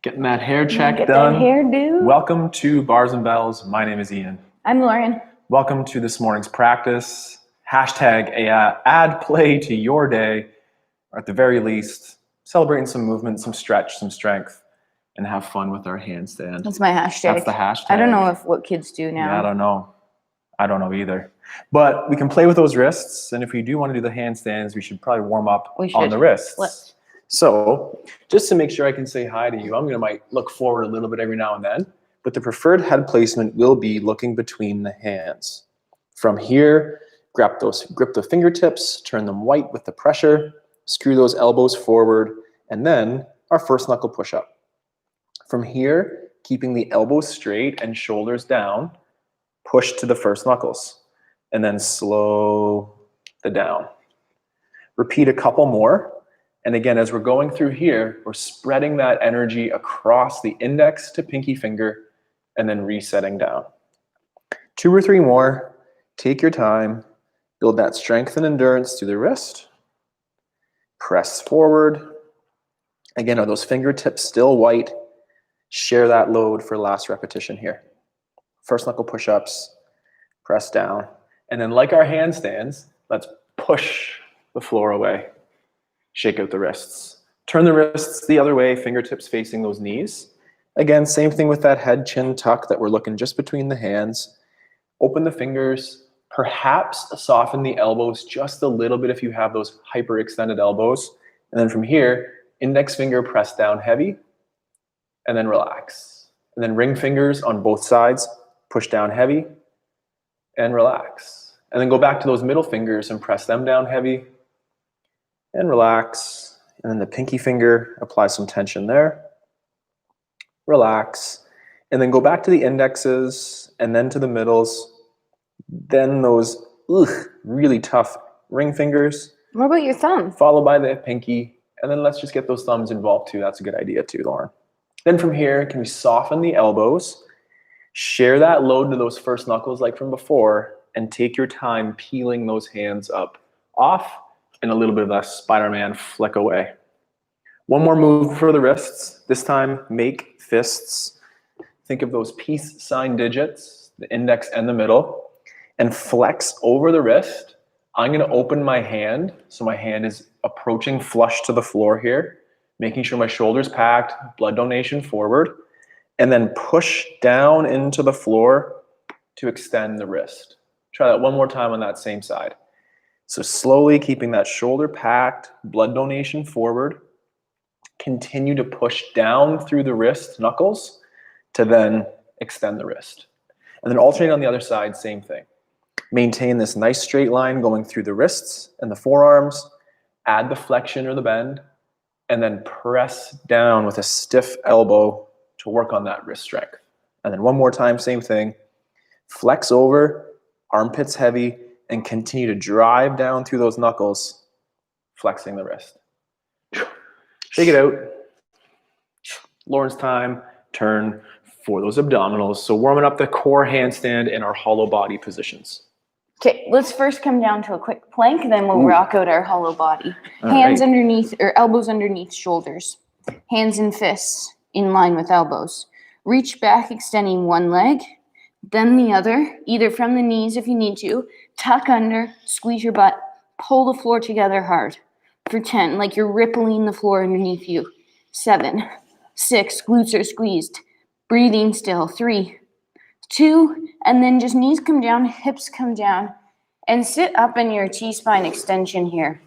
Getting that hair check Get done. that hairdo. Welcome to Bars and Bells. My name is Ian. I'm Lauren. Welcome to this morning's practice. Hashtag add play to your day, or at the very least, celebrating some movement, some stretch, some strength, and have fun with our handstand. That's my hashtag. That's the hashtag. I don't know what kids do now. Yeah, I don't know. I don't know either. But we can play with those wrists, and if we do want to do the handstands, we should probably warm up on the wrists. Let's. So just to make sure I can say hi to you, I'm going to might look forward a little bit every now and then, but the preferred head placement will be looking between the hands. From here, grip the fingertips, turn them white with the pressure, screw those elbows forward, and then our first knuckle push-up. From here, keeping the elbows straight and shoulders down, push to the first knuckles, and then slow the down. Repeat a couple more. And again, as we're going through here, we're spreading that energy across the index to pinky finger and then resetting down. 2 or 3 more. Take your time. Build that strength and endurance through the wrist. Press forward. Again, are those fingertips still white? Share that load for last repetition here. First knuckle push-ups, press down. And then like our handstands, let's push the floor away. Shake out the wrists. Turn the wrists the other way, fingertips facing those knees. Again, same thing with that head chin tuck that we're looking just between the hands. Open the fingers, perhaps soften the elbows just a little bit if you have those hyperextended elbows. And then from here, index finger press down heavy, and then relax. And then ring fingers on both sides, push down heavy, and relax. And then go back to those middle fingers and press them down heavy, and relax. And then the pinky finger, apply some tension there. Relax. And then go back to the indexes and then to the middles. Then those really tough ring fingers. What about your thumb? Followed by the pinky. And then let's just get those thumbs involved too. That's a good idea too, Lauren. Then from here, can we soften the elbows? Share that load to those first knuckles like from before. And take your time peeling those hands up off. And a little bit of that Spider-Man flick away. One more move for the wrists. This time, make fists. Think of those peace sign digits, the index and the middle, and flex over the wrist. I'm going to open my hand, so my hand is approaching flush to the floor here, making sure my shoulder's packed, blood donation forward, and then push down into the floor to extend the wrist. Try that one more time on that same side. So slowly keeping that shoulder packed, blood donation forward. Continue to push down through the wrist knuckles to then extend the wrist. And then alternate on the other side, same thing. Maintain this nice straight line going through the wrists and the forearms. Add the flexion or the bend. And then press down with a stiff elbow to work on that wrist strength. And then one more time, same thing. Flex over, armpits heavy, and continue to drive down through those knuckles, flexing the wrist. Shake it out. Lauren's time, turn for those abdominals. So warming up the core handstand in our hollow body positions. Okay, let's first come down to a quick plank, then we'll rock out our hollow body. Hands underneath, or elbows underneath shoulders. Hands and fists in line with elbows. Reach back, extending one leg, then the other, either from the knees if you need to. Tuck under, squeeze your butt, pull the floor together hard. For 10, like you're rippling the floor underneath you. 7, 6, glutes are squeezed. Breathing still. 3, 2, and then just knees come down, hips come down, and sit up in your T-spine extension here.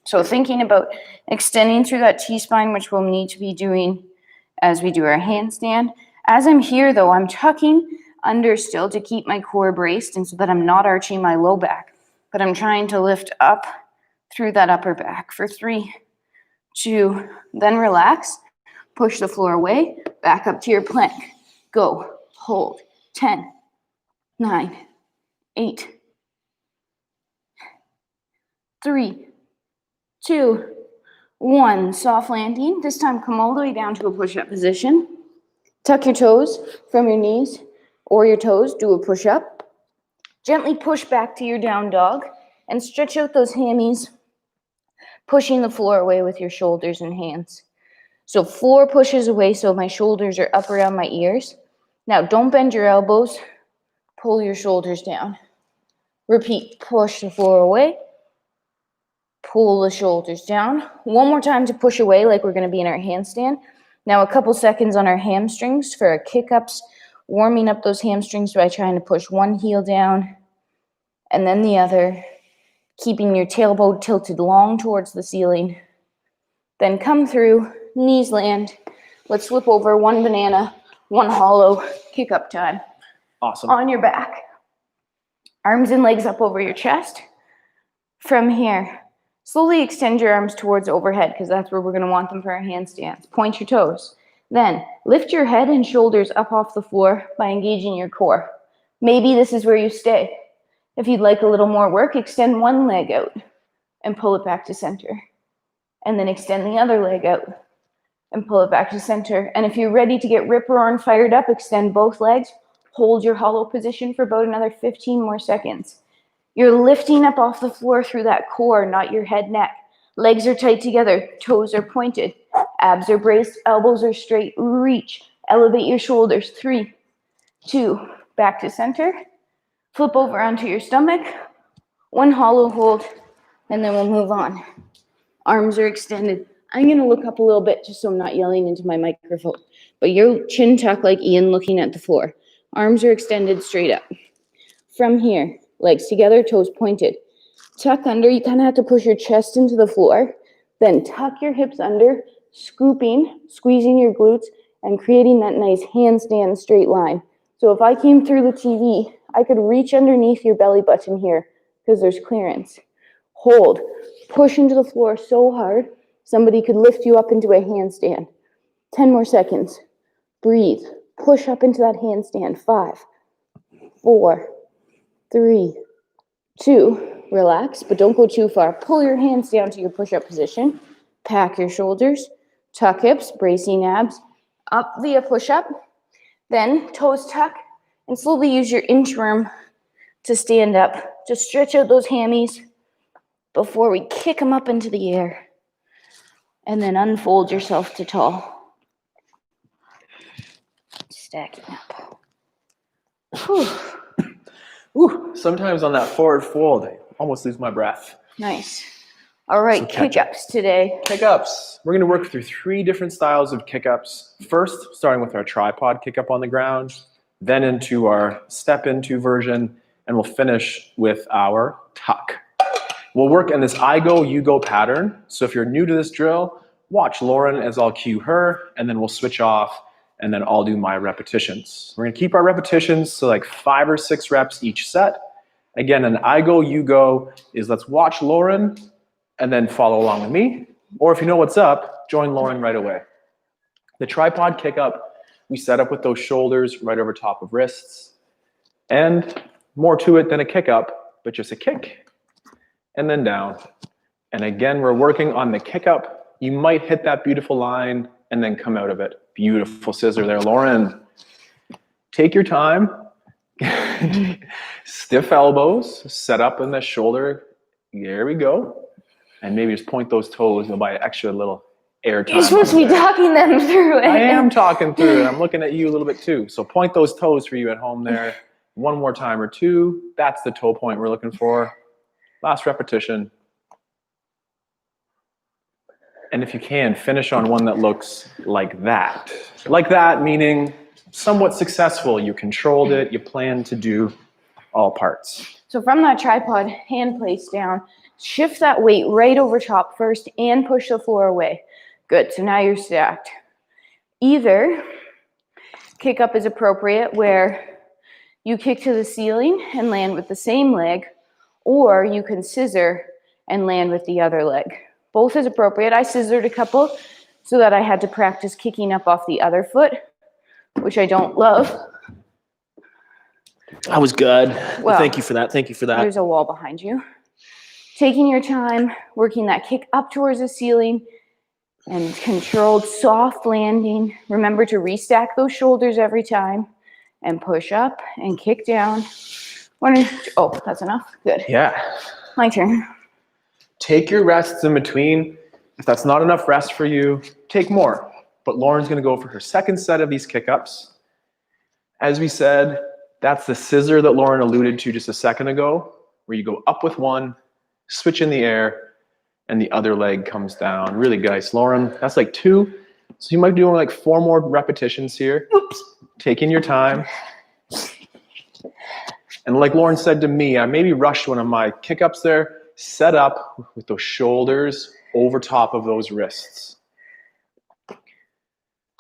So thinking about extending through that T-spine, which we'll need to be doing as we do our handstand. As I'm here though, I'm tucking under still to keep my core braced and so that I'm not arching my low back, but I'm trying to lift up through that upper back for 3, 2, then relax, push the floor away, back up to your plank, go, hold, 10, 9, 8, 3, 2, 1, soft landing. This time come all the way down to a push-up position. Tuck your toes from your knees or your toes, do a push-up. Gently push back to your down dog and stretch out those hammies, pushing the floor away with your shoulders and hands. So 4 pushes away so my shoulders are up around my ears. Now don't bend your elbows. Pull your shoulders down. Repeat, push the floor away. Pull the shoulders down. One more time to push away like we're going to be in our handstand. Now a couple seconds on our hamstrings for our kick-ups, warming up those hamstrings by trying to push one heel down and then the other, keeping your tailbone tilted long towards the ceiling. Then come through, knees land. Let's flip over, one banana, one hollow, kick-up time. Awesome. On your back. Arms and legs up over your chest. From here, slowly extend your arms towards overhead because that's where we're going to want them for our handstands. Point your toes. Then lift your head and shoulders up off the floor by engaging your core. Maybe this is where you stay. If you'd like a little more work, extend one leg out and pull it back to center. And then extend the other leg out and pull it back to center. And if you're ready to get rip roaring fired up, extend both legs. Hold your hollow position for about another 15 more seconds. You're lifting up off the floor through that core, not your head, neck. Legs are tight together, toes are pointed, abs are braced, elbows are straight. Reach, elevate your shoulders. 3, 2, back to center. Flip over onto your stomach. One hollow hold, and then we'll move on. Arms are extended. I'm going to look up a little bit just so I'm not yelling into my microphone. But your chin tuck like Ian looking at the floor. Arms are extended straight up. From here, legs together, toes pointed. Tuck under. You kind of have to push your chest into the floor. Then tuck your hips under, scooping, squeezing your glutes, and creating that nice handstand straight line. So if I came through the TV, I could reach underneath your belly button here because there's clearance. Hold. Push into the floor so hard, somebody could lift you up into a handstand. 10 more seconds. Breathe. Push up into that handstand. 5, 4, 3, 2. Relax, but don't go too far. Pull your hands down to your push-up position. Pack your shoulders. Tuck hips, bracing abs. Up via push-up. Then toes tuck and slowly use your inchworm to stand up. Just stretch out those hammies before we kick them up into the air. And then unfold yourself to tall. Stacking up. Whew. Ooh, sometimes on that forward fold, I almost lose my breath. Nice. All right, kick-ups today. Kick-ups. We're going to work through 3 different styles of kick-ups. First, starting with our tripod kick-up on the ground, then into our step-into version, and we'll finish with our tuck. We'll work in this I go, you go pattern. So if you're new to this drill, watch Lauren as I'll cue her, and then we'll switch off, and then I'll do my repetitions. We're going to keep our repetitions to like 5 or 6 reps each set. Again, an I go, you go is let's watch Lauren, and then follow along with me. Or if you know what's up, join Lauren right away. The tripod kick up, we set up with those shoulders right over top of wrists. And more to it than a kick up, but just a kick and then down. And again, we're working on the kick up. You might hit that beautiful line and then come out of it. Beautiful scissor there, Lauren. Take your time. Stiff elbows, set up in the shoulder. There we go. And maybe just point those toes. You'll buy extra little air time. You're supposed to be talking them through it. I am talking through it. I'm looking at you a little bit too. So point those toes for you at home there. One more time or 2. That's the toe point we're looking for. Last repetition. And if you can, finish on one that looks like that. Like that, meaning somewhat successful. You controlled it. You planned to do all parts. So from that tripod, hand placed down, shift that weight right over top first and push the floor away. Good, so now you're stacked. Either kick up is appropriate where you kick to the ceiling and land with the same leg, or you can scissor and land with the other leg. Both is appropriate. I scissored a couple so that I had to practice kicking up off the other foot, which I don't love. That was good. Well, thank you for that. Thank you for that. There's a wall behind you. Taking your time, working that kick up towards the ceiling and controlled soft landing. Remember to restack those shoulders every time and push up and kick down. Oh, that's enough. Good. Yeah. My turn. Take your rests in between. If that's not enough rest for you, take more. But Lauren's gonna go for her second set of these kick-ups. As we said, that's the scissor that Lauryn alluded to just a second ago, where you go up with one, switch in the air, and the other leg comes down. Really nice, Lauryn. That's like 2. So you might be doing like 4 more repetitions here. Oops. Taking your time. And like Lauryn said to me, I maybe rushed one of my kick-ups there. Set up with those shoulders over top of those wrists.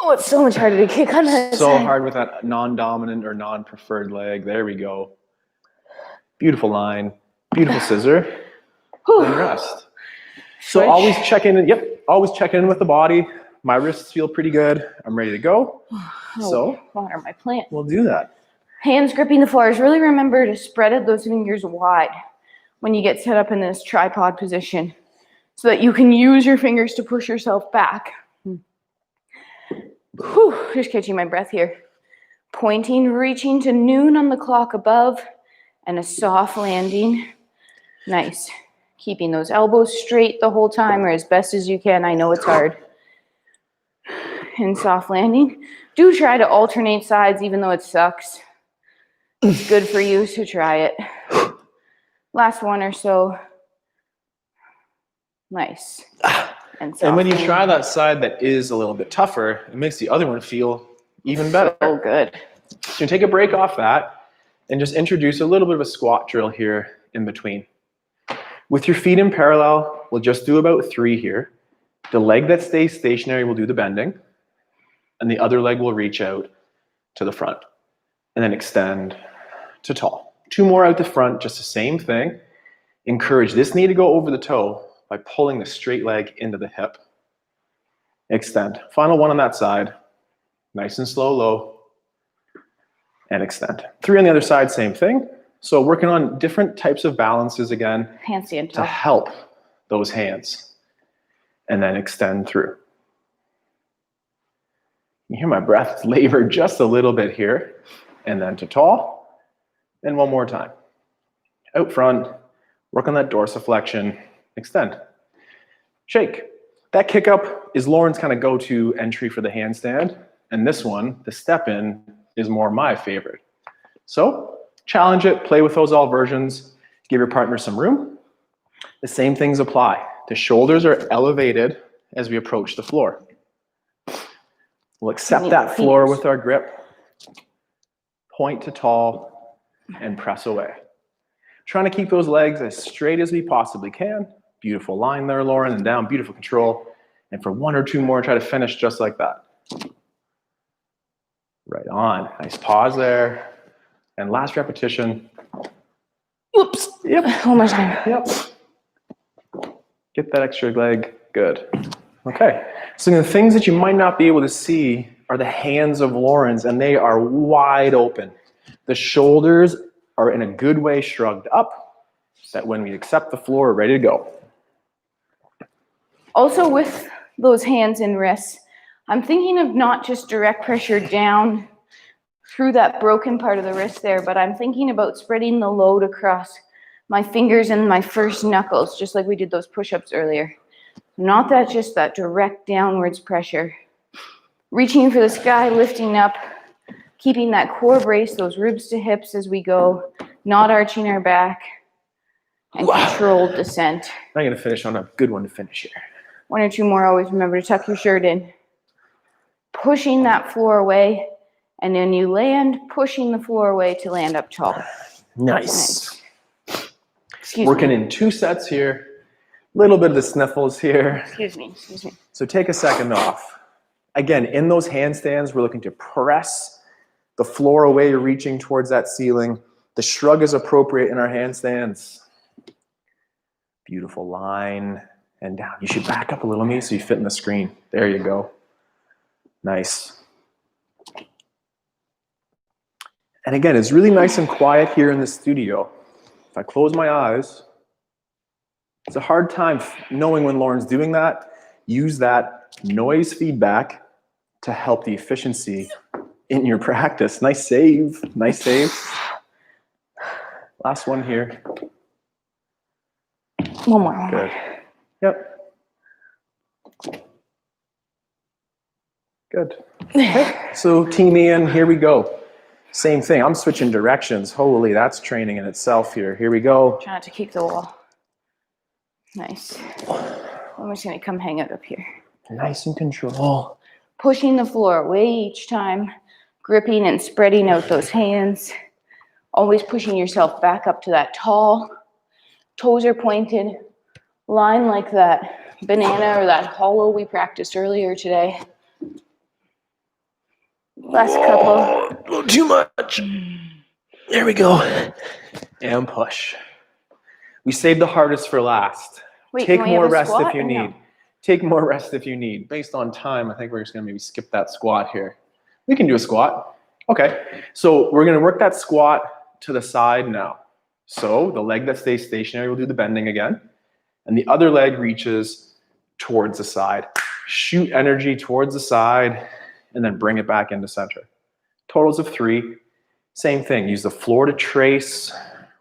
Oh, it's so much harder to kick on that So side. hard with that non-dominant or non-preferred leg. There we go. Beautiful line. Beautiful scissor. And rest. So Switch. always check in. Yep, always check in with the body. My wrists feel pretty good. I'm ready to go. So water my plant. we'll do that. Hands gripping the floors. Really remember to spread out those fingers wide when you get set up in this tripod position so that you can use your fingers to push yourself back. Whew, just catching my breath here. Pointing, reaching to noon on the clock above, and a soft landing. Nice. Keeping those elbows straight the whole time, or as best as you can. I know it's hard. And soft landing. Do try to alternate sides, even though it sucks. It's good for you, so try it. Last one or so. Nice. And when you try that side that is a little bit tougher, it makes the other one feel even better. So good. So you take a break off that and just introduce a little bit of a squat drill here in between. With your feet in parallel, we'll just do about 3 here. The leg that stays stationary will do the bending, and the other leg will reach out to the front and then extend to tall. 2 more out the front, just the same thing. Encourage this knee to go over the toe by pulling the straight leg into the hip. Extend. Final one on that side. Nice and slow, low. And extend. 3 on the other side, same thing. So working on different types of balances again Handstand to tall. help those hands. And then extend through. You hear my breath labor just a little bit here. And then to tall. And one more time. Out front. Work on that dorsiflexion. Extend. Shake. That kick up is Lauryn's kind of go-to entry for the handstand. And this one, the step in, is more my favorite. So challenge it, play with those all versions, give your partner some room. The same things apply. The shoulders are elevated as we approach the floor. We'll accept that floor with our grip. Point to tall and press away. Trying to keep those legs as straight as we possibly can. Beautiful line there, Lauryn, and down, beautiful control. And for 1 or 2 more, try to finish just like that. Right on. Nice pause there. And last repetition. Oops. Yep. One more time. Yep. Get that extra leg. Good. Okay. So the things that you might not be able to see are the hands of Lauryn's, and they are wide open. The shoulders are in a good way shrugged up, that when we accept the floor, we're ready to go. Also with those hands and wrists, I'm thinking of not just direct pressure down through that broken part of the wrist there, but I'm thinking about spreading the load across my fingers and my first knuckles, just like we did those push-ups earlier. Not that just that direct downwards pressure. Reaching for the sky, lifting up, keeping that core brace, those ribs to hips as we go, not arching our back, and controlled descent. I'm going to finish on a good one to finish here. 1 or 2 more, always remember to tuck your shirt in. Pushing that floor away, and then you land, pushing the floor away to land up tall. Nice. Excuse Working me. in 2 sets here. A little bit of the sniffles here. Excuse me. So take a second off. Again, in those handstands, we're looking to press the floor away, reaching towards that ceiling. The shrug is appropriate in our handstands. Beautiful line and down. You should back up a little, me, so you fit in the screen. There you go. Nice. And again, it's really nice and quiet here in the studio. If I close my eyes, it's a hard time knowing when Lauryn's doing that. Use that noise feedback to help the efficiency in your practice. Nice save. Nice save. Last one here. One more. Good. Yep. Good. Okay. So Team Ian, here we go. Same thing. I'm switching directions. Holy, that's training in itself here. Here we go. Try not to kick the wall. Nice. I'm just going to come hang out up here. Nice and control. Pushing the floor away each time. Gripping and spreading out those hands. Always pushing yourself back up to that tall. Toes are pointed. Line like that banana or that hollow we practiced earlier today. Last couple. A little too much. There we go. And push. We saved the hardest for last. Wait, Take can we more have a rest squat if you or need. no? Take more rest if you need. Based on time, I think we're just going to maybe skip that squat here. We can do a squat. Okay. So we're going to work that squat to the side now. So the leg that stays stationary will do the bending again. And the other leg reaches towards the side. Shoot energy towards the side and then bring it back into center. Totals of 3. Same thing. Use the floor to trace,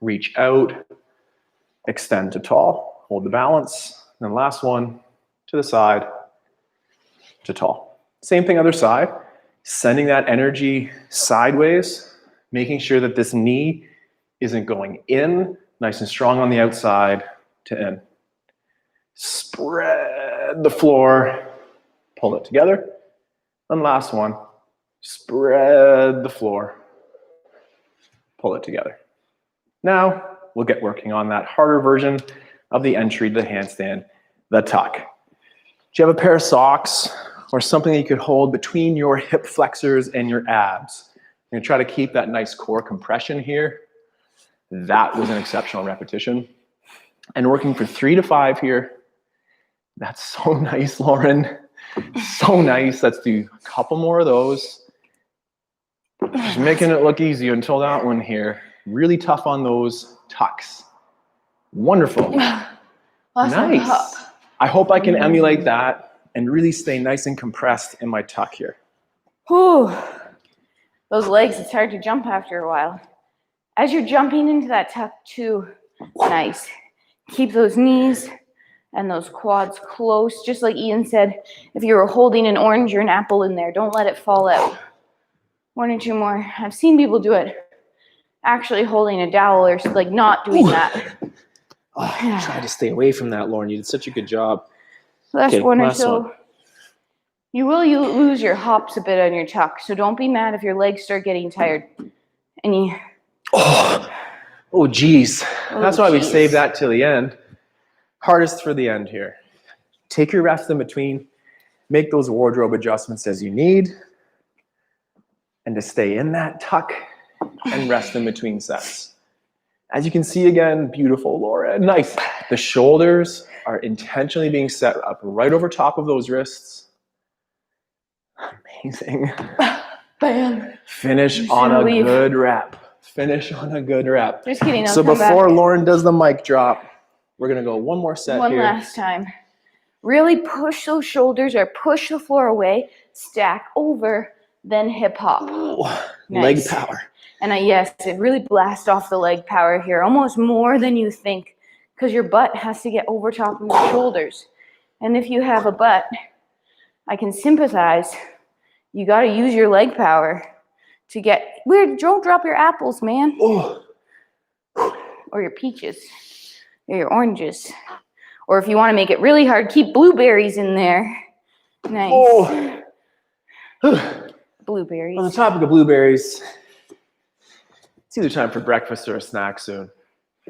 reach out, extend to tall. Hold the balance. And then last one, to the side, to tall. Same thing other side. Sending that energy sideways, making sure that this knee isn't going in, nice and strong on the outside to in. Spread the floor, pull it together. And last one, spread the floor, pull it together. Now, we'll get working on that harder version of the entry to the handstand, the tuck. Do you have a pair of socks or something that you could hold between your hip flexors and your abs? You're gonna try to keep that nice core compression here. That was an exceptional repetition. And working for 3 to 5 here. That's so nice, Lauren. So nice. Let's do a couple more of those. Just making it look easy until that one here. Really tough on those tucks. Wonderful. Nice. I hope I can emulate that and really stay nice and compressed in my tuck here. Whew. Those legs, it's hard to jump after a while. As you're jumping into that tuck too, nice. Keep those knees and those quads close. Just like Ian said, if you were holding an orange or an apple in there, don't let it fall out. 1 or 2 more. I've seen people do it actually holding a dowel or like not doing that. Oh, try to stay away from that, Lauren. You did such a good job. Last Okay, one or last so. one. You lose your hops a bit on your tuck, so don't be mad if your legs start getting tired. And you... Oh, geez. That's why we saved that till the end. Hardest for the end here. Take your rest in between. Make those wardrobe adjustments as you need. And to stay in that tuck and rest in between sets. As you can see again, beautiful, Laura. Nice. The shoulders are intentionally being set up right over top of those wrists. Amazing. Bam. Finish on a good rep. Finish on a good rep. Just kidding. So before Lauren does the mic drop, we're going to go one more set one here. Last time. Really push those shoulders or push the floor away. Stack over, then hip hop. Ooh, nice. Leg power. And yes, it really blasts off the leg power here, almost more than you think, because your butt has to get over top of your shoulders. And if you have a butt, I can sympathize. You got to use your leg power to get, don't drop your apples, man. Oh. Or your peaches, or your oranges. Or if you want to make it really hard, keep blueberries in there. Nice. Oh. Blueberries. On the topic of blueberries, it's either time for breakfast or a snack soon.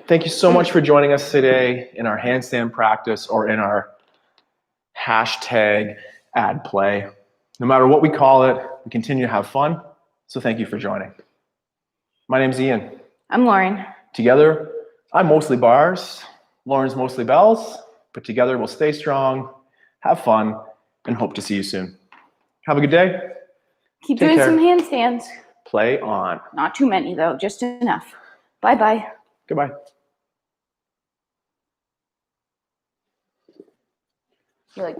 Thank you so much for joining us today in our handstand practice or in our hashtag ad play. No matter what we call it, we continue to have fun. So thank you for joining. My name's Ian. I'm Lauren. Together, I'm mostly bars, Lauren's mostly bells, but together we'll stay strong, have fun, and hope to see you soon. Have a good day. Keep doing some handstands. Play on. Not too many, though. Just enough. Bye-bye. Goodbye. You're like